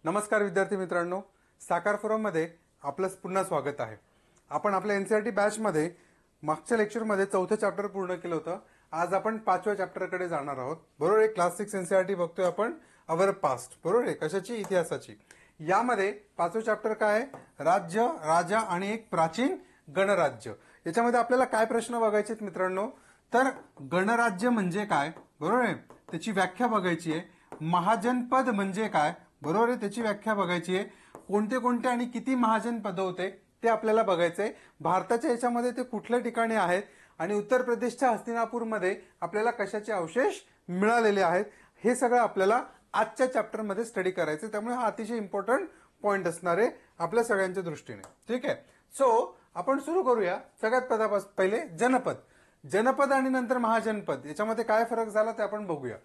नमस्कार विद्यार्थी मित्रांनो, साकार फोरम मध्ये आपलं पुन्हा स्वागत आहे। आपण आपल्या एनसीईआरटी बॅच मध्ये मागच्या लेक्चर मध्ये चौथं चॅप्टर पूर्ण केलं होतं। आज आपण पाचव्या चॅप्टर कडे जाणार आहोत। बरोबर आहे, क्लास 6 एनसीईआरटी बघतोय आपण अवर पास्ट। बरोबर आहे, कशाची? इतिहासाची। यामध्ये पाचवं चॅप्टर काय आहे? राज्य, राजा आणि एक प्राचीन गणराज्य। याच्यामध्ये आपल्याला काय प्रश्न बघायचे आहेत मित्रांनो? तर गणराज्य म्हणजे काय, बरोबर आहे, त्याची व्याख्या बघायची आहे। महाजनपद म्हणजे काय, बरोबर आहे, त्याची व्याख्या बघायची आहे। कोणते कोणते आणि किती महाजनपद होते ते आपल्याला बघायचंय। भारताच्या याच्यामध्ये ते कुठल्या ठिकाणी आहेत आणि उत्तर प्रदेशच्या हस्तिनापूरमध्ये आपल्याला कशाचे अवशेष मिळालेले आहेत हे सगळं आपल्याला आजच्या चॅप्टर मध्ये स्टडी करायचं। त्यामुळे हा अतिशय इम्पॉर्टंट पॉइंट असणार आहे आपल्या सगळ्यांच्या दृष्टीने। ठीक आहे, सो आपण सुरू करूया। सगळ्यात पहिले जनपद। जनपद आणि नंतर महाजनपद याच्यामध्ये काय फरक झाला ते आपण बघूया।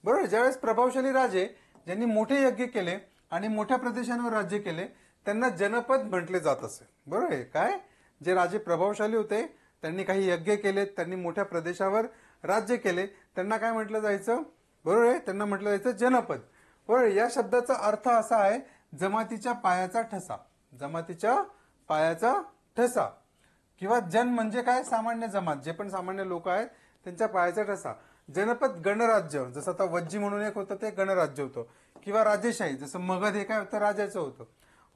बरोबर, ज्यावेळेस प्रभावशाली राजे ज्यांनी मोठे यज्ञ केले आणि मोठ्या प्रदेशांवर राज्य केले त्यांना जनपद म्हटले जात असे। बरोबर आहे, काय जे राजे प्रभावशाली होते त्यांनी काही यज्ञ केले, त्यांनी मोठ्या प्रदेशावर राज्य केले, त्यांना काय म्हटलं जायचं? बरोबर आहे, त्यांना म्हटलं जायचं जनपद। बरोबर, या शब्दाचा अर्थ असा आहे जमातीच्या पायाचा ठसा। जमातीच्या पायाचा ठसा किंवा जन म्हणजे काय? सामान्य जमात, जे पण सामान्य लोक आहेत त्यांच्या पायाचा ठसा। जनपद गणराज्य, जसं आता वज्जी म्हणून एक होतं ते गणराज्य होतं, किंवा राजेशाही, जसं मगध हे काय होतं? राजाचं होतं।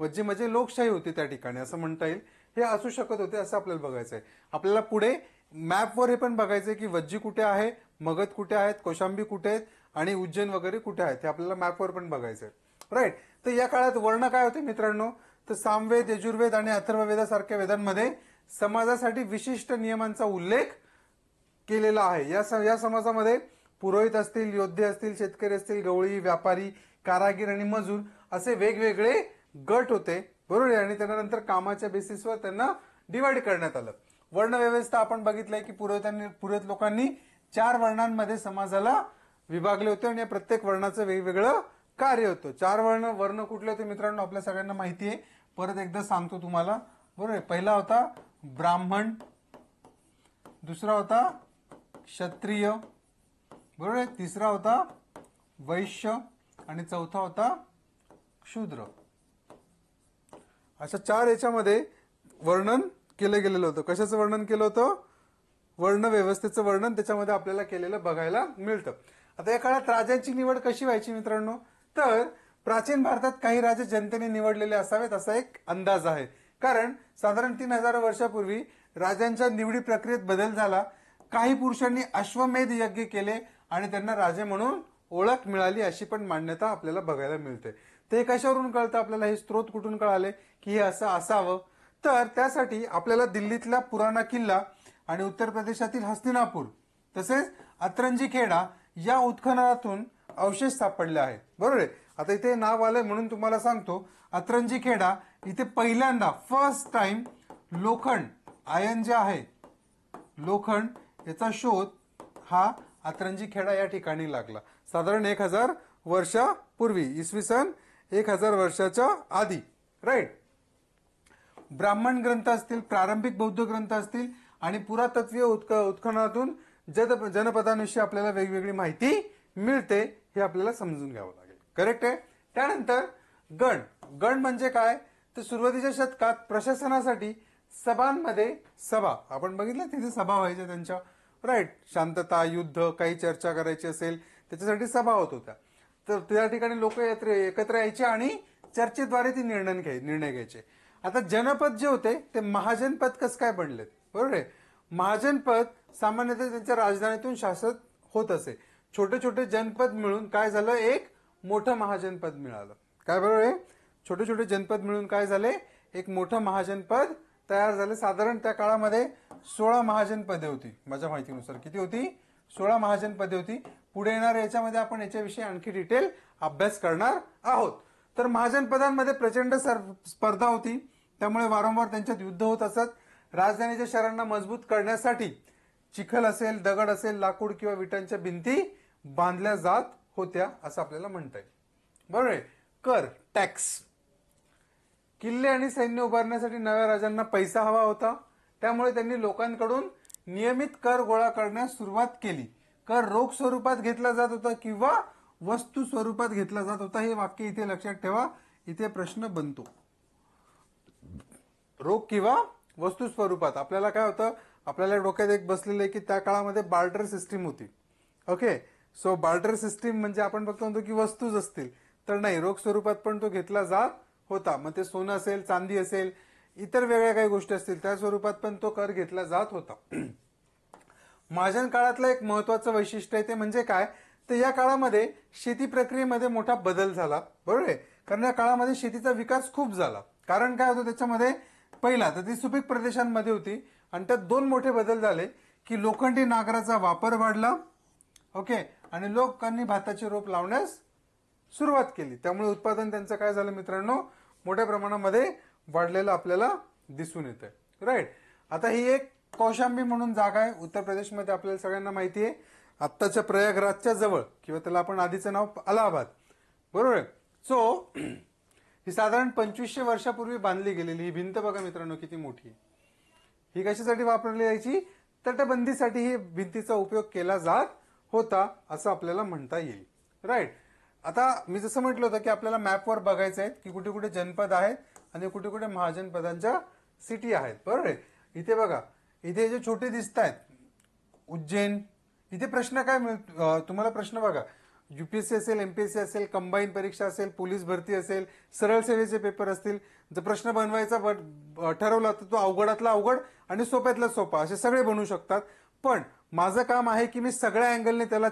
वज्जी म्हणजे लोकशाही होती त्या ठिकाणी असं म्हणता येईल। हे असू शकत होते असं आपल्याला बघायचंय। आपल्याला पुढे मॅपवर हे पण बघायचंय की वज्जी कुठे आहे, मगध कुठे आहेत, कौशांबी कुठे आहेत आणि उज्जैन वगैरे कुठे आहेत हे आपल्याला मॅपवर पण बघायचंय। राईट, तर या काळात वर्ण काय होते मित्रांनो? तर सामवेद, यजुर्वेद आणि अथर्ववेदासारख्या वेदांमध्ये समाजासाठी विशिष्ट नियमांचा उल्लेख केलेला आहे। या समाजामध्ये पुरोहित असतील, योद्धे असतील, शेतकरी असतील, गवळी, व्यापारी, कारागीर आणि मजूर असे वेगवेगळे गट होते। बरोबर आहे, आणि त्यानंतर कामाच्या बेसिसवर त्यांना डिवाइड करण्यात आलं। वर्ण व्यवस्था आपण बघितलंय की पुरोहित लोकांनी 4 वर्णांमध्ये समाजाला विभागले होते आणि प्रत्येक वर्णाचं वेगवेगळं कार्य होतं। 4 वर्ण कुठले होते मित्रांनो? आपल्या सगळ्यांना माहिती आहे, परत एकदा सांगतो तुम्हाला। बरोबर आहे, पहिला होता ब्राह्मण, दुसरा होता क्षत्रिय, बरोबर आहे, तिसरा होता वैश्य आणि चौथा होता शूद्र। अशा 4 याच्यामध्ये वर्णन केलं गेलेलं होतं। कशाचं वर्णन केलं होतं? वर्ण व्यवस्थेचं वर्णन त्याच्यामध्ये आपल्याला केलेलं बघायला मिळतं। आता या काळात राजांची निवड कशी व्हायची मित्रांनो? तर प्राचीन भारतात काही राजे जनतेने निवडलेले असावेत असा एक अंदाज आहे। कारण साधारण 3000 वर्षापूर्वी राजांच्या निवडी प्रक्रियेत बदल झाला। काही पुरुषांनी अश्वमेध यज्ञ केले आणि त्यांना राजे म्हणून ओळख मिळाली अशी पण मान्यता आपल्याला बघायला मिळते। ते कशावरून कळतं आपल्याला? हे स्त्रोत कुठून कळाले की हे असं असावं? तर त्यासाठी आपल्याला दिल्लीतला पुराणा किल्ला आणि उत्तर प्रदेशातील हस्तिनापूर तसेच अतरंजीखेडा या उत्खननातून अवशेष सापडले आहेत। बरोबर आहे, आता इथे नाव आलंय म्हणून तुम्हाला सांगतो। अतरंजीखेडा इथे पहिल्यांदा फर्स्ट टाइम लोखंड, आयन जे आहे लोखंड, याचा शोध हा अतरंजीखेडा या ठिकाणी लागला साधारण 1000 वर्षापूर्वी, इसवी सन 1000 वर्षाच्या आधी। राईट, ब्राह्मण ग्रंथ असतील, प्रारंभिक बौद्ध ग्रंथ असतील आणि पुरातत्वीय उत्खननातून जनपदांविषयी आपल्याला वेगवेगळी माहिती मिळते, हे आपल्याला समजून घ्यावं लागेल। करेक्ट आहे। त्यानंतर गण। गण म्हणजे काय? तर सुरुवातीच्या शतकात प्रशासनासाठी सभांमध्ये सभा, आपण बघितलं तिथे सभा व्हायच्या त्यांच्या। राईट, शांतता, युद्ध, काही चर्चा करायची असेल त्याच्यासाठी सभा होत होत्या। तर त्या ठिकाणी लोक एकत्र यायचे आणि चर्चेद्वारे ती निर्णय घ्यायचे। आता जनपद जे होते ते महाजनपद कसं काय बनलेत? बरोबर आहे, महाजनपद सामान्यतः त्यांच्या राजधानीतून शासन होत असे। छोटे छोटे जनपद मिळून काय झालं? एक मोठं महाजनपद मिळालं। काय? बरोबर आहे, छोटे छोटे जनपद मिळून काय झाले? एक मोठं महाजनपद तयार झाले। साधारण त्या काळामध्ये 16 महाजनपदे होती माझ्या माहितीनुसार। किती होती? 16 महाजनपदे होती। पुढे येणाऱ्या याच्यामध्ये आपण याच्याविषयी आणखी डिटेल अभ्यास करणार आहोत। तर महाजनपदांमध्ये प्रचंड स्पर्धा होती, त्यामुळे वारंवार त्यांच्यात युद्ध होत असत। राजधानीच्या शहरांना मजबूत करण्यासाठी चिखल असेल, दगड असेल, लाकूड किंवा विटांच्या भिंती बांधल्या जात होत्या असं आपल्याला म्हणता येईल। बरोबर आहे, कर, टॅक्स। किल्ले आणि सैन्य उभारण्यासाठी नव्या राजांना पैसा हवा होता, त्यामुळे त्यांनी लोकांकडून नियमित कर गोळा करण्यास सुरुवात केली। कर रोख स्वरूपात घेतला जात होता किंवा वस्तू स्वरूपात घेतला जात होता, हे वाक्य इथे लक्षात ठेवा। इथे प्रश्न बनतो. रोख किंवा वस्तू स्वरूपात आपल्याला काय होतं, आपल्याला डोक्यात एक बसलेलं आहे की त्या काळामध्ये बार्टर सिस्टीम होती. ओके, सो बार्टर सिस्टीम म्हणजे आपण फक्त म्हणतो की वस्तूच असतील, तर नाही, रोख स्वरूपात पण तो घेतला जात होता. मग ते सोनं असेल, चांदी असेल, इतर वेगळ्या काही गोष्टी असतील, त्या स्वरूपात पण तो कर घेतला जात होता. महाजन काळातलं एक महत्वाचं वैशिष्ट्य आहे ते म्हणजे काय, तर या काळामध्ये शेती प्रक्रियेमध्ये मोठा बदल झाला. बरोबर आहे, कारण या काळामध्ये शेतीचा विकास खूप झाला. कारण काय होतं त्याच्यामध्ये, पहिला तर ती सुपीक प्रदेशांमध्ये होती आणि त्यात दोन मोठे बदल झाले की लोखंडी नांगराचा वापर वाढला. ओके, आणि लोकांनी भाताचे रोप लावण्यास सुरुवात केली. त्यामुळे उत्पादन त्यांचं काय झालं मित्रांनो, मोठ्या प्रमाणामध्ये वाढलेलं आपल्याला दिसून येतंय. राईट. आता ही एक कौशांबी म्हणून जागा आहे उत्तर प्रदेशमध्ये, आपल्याला सगळ्यांना माहिती आहे, आत्ताच्या प्रयागराजच्या जवळ, किंवा त्याला आपण आधीचं नाव अलाहाबाद. बरोबर आहे. सो ही साधारण 2500 वर्षापूर्वी बांधली गेलेली ही भिंत बघा मित्रांनो किती मोठी आहे. ही कशासाठी वापरली जायची, तटबंदीसाठी ही भिंतीचा उपयोग केला जात होता असं आपल्याला म्हणता येईल. राईट. आता मी जसं म्हटलं होतं की आपल्याला मॅपवर बघायचं आहे की कुठे कुठे जनपद आहेत आणि कुठे कुठे महाजनपदांच्या सिटी आहेत. बरोबर आहे. इथे बघा, इथे जे छोटे दिसत आहेत उज्जैन, इथे प्रश्न काय तुम्हाला प्रश्न बघा, यूपीएससी असेल, एमपीएससी असेल, कंबाईन परीक्षा असेल, पोलीस भरती असेल, सरळ सेवेचे पेपर असतील, जर प्रश्न बनवायचा ठरवला तर तो अवघडातला अवघड आणि सोप्यातला सोपा असे सगळे बनवू शकतात. पण माझं काम आहे की मी सगळ्या अँगलने त्याला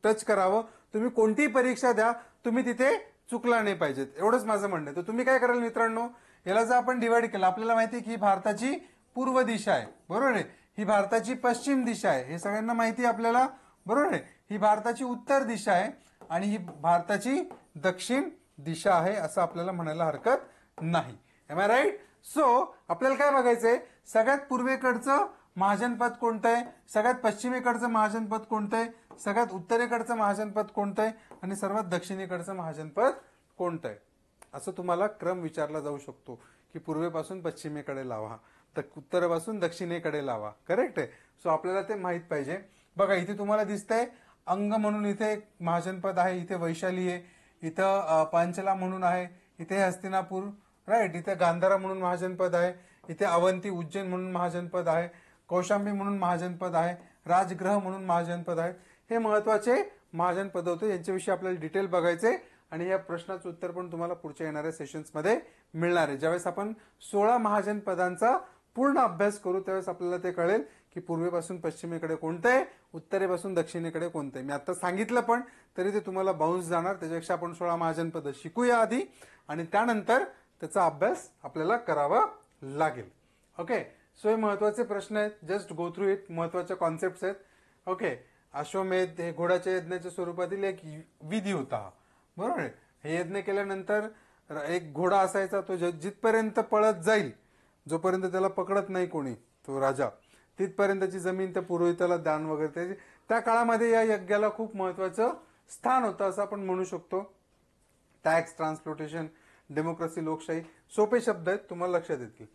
टच करावं. तुम्ही कोणतीही परीक्षा द्या, तुम्ही तिथे चुकला नाही पाहिजेत, एवढंच माझं म्हणणं आहे. तर तुम्ही काय कराल मित्रांनो, याला जर आपण डिवाइड केलं, आपल्याला माहिती आहे की ही भारताची पूर्व दिशा आहे. बरोबर आहे. ही भारताची पश्चिम दिशा आहे, हे सगळ्यांना माहिती आहे आपल्याला. बरोबर आहे. ही भारताची उत्तर दिशा आहे आणि ही भारताची दक्षिण दिशा आहे असं आपल्याला म्हणायला हरकत नाही. M I right. सो आपल्याला काय बघायचंय, सगळ्यात पूर्वेकडचं महाजनपद कोणतं आहे, सगळ्यात पश्चिमेकडचं महाजनपद कोणतं आहे, सगळ्यात उत्तरेकडचं महाजनपद कोणतं आहे आणि सर्वात दक्षिणेकडचं महाजनपद कोणतं आहे, असं तुम्हाला क्रम विचारला जाऊ शकतो की पूर्वेपासून पश्चिमेकडे लावा, तर उत्तरेपासून दक्षिणेकडे लावा. करेक्ट आहे. सो आपल्याला ते माहित पाहिजे. बघा इथे तुम्हाला दिसतंय अंग म्हणून इथे एक महाजनपद आहे, इथे वैशाली आहे, इथं पांचला म्हणून आहे, इथे हस्तिनापूर. राईट. इथे गांधारा म्हणून महाजनपद आहे, इथे अवंती उज्जैन म्हणून महाजनपद आहे, कौशांबी म्हणून महाजनपद आहे, राजगृह म्हणून महाजनपद आहे. हे महत्वाचे महाजनपद होते, यांच्याविषयी आपल्याला डिटेल बघायचे आणि या प्रश्नाचं उत्तर पण तुम्हाला पुढच्या येणाऱ्या सेशन्समध्ये मिळणार आहे. ज्यावेळेस आपण 16 महाजनपदांचा पूर्ण अभ्यास करू त्यावेळेस आपल्याला ते कळेल की पूर्वेपासून पश्चिमेकडे कोणतं आहे, उत्तरेपासून दक्षिणेकडे कोणतं आहे. मी आता सांगितलं पण तरी ते तुम्हाला बाउन्स जाणार. त्याच्यापेक्षा आपण 16 महाजनपद शिकूया आधी आणि त्यानंतर त्याचा अभ्यास आपल्याला करावा लागेल. ओके. सो हे महत्वाचे प्रश्न आहेत, जस्ट गो थ्रू इट. महत्वाच्या कॉन्सेप्ट आहेत. ओके. अश्वमेध हे घोड्याच्या यज्ञाच्या स्वरूपातील एक विधी होता. बरोबर आहे. हे यज्ञ केल्यानंतर एक घोडा असायचा, तो जिथपर्यंत पळत जाईल, जोपर्यंत त्याला पकडत नाही कोणी तो राजा, तिथपर्यंतची जमीन त्या पुरोहिताला दान वगैरे. त्या काळामध्ये या यज्ञाला खूप महत्वाचं स्थान होतं असं आपण म्हणू शकतो. टॅक्स, ट्रान्सपोर्टेशन, डेमोक्रेसी, लोकशाही, सोपे शब्द आहेत, तुम्हाला लक्षात येतील.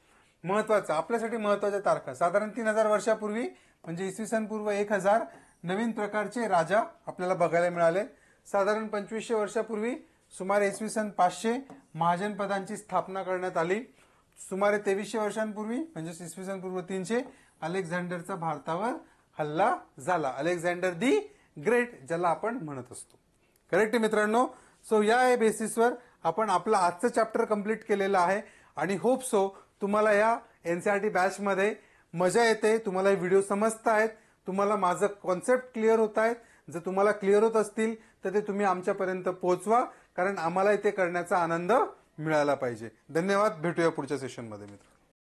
महत्वाचं आपल्यासाठी महत्वाच्या तारखा, साधारण 3000 वर्षापूर्वी म्हणजे इसवी सन पूर्व 1000 नवीन प्रकारचे राजा आपल्याला बघायला मिळाले. साधारण 2500 वर्षापूर्वी सुमारे इसवी सन 500 महाजनपदांची स्थापना करण्यात आली. सुमारे 2300 वर्षांपूर्वी म्हणजे इसवी सन पूर्व 300 अलेक्झांडरचा भारतावर हल्ला झाला. अलेक्झांडर दी ग्रेट ज्याला आपण म्हणत असतो. करेक्ट मित्रांनो. सो या बेसिसवर आपण आपलं आजचं चॅप्टर कंप्लीट केलेलं आहे आणि होप सो तुम्हाला या एनसीईआरटी बॅच मध्ये मजा येते, तुम्हाला हे व्हिडिओ समजत आहेत, तुम्हाला माझं कॉन्सेप्ट क्लिअर होत आहेत. जर तुम्हाला क्लिअर होत असतील तर ते तुम्ही आमच्यापर्यंत पोहोचवा, कारण आम्हाला ते करण्याचा आनंद मिळाला पाहिजे. धन्यवाद. भेटूया पुढच्या सेशनमध्ये मित्र.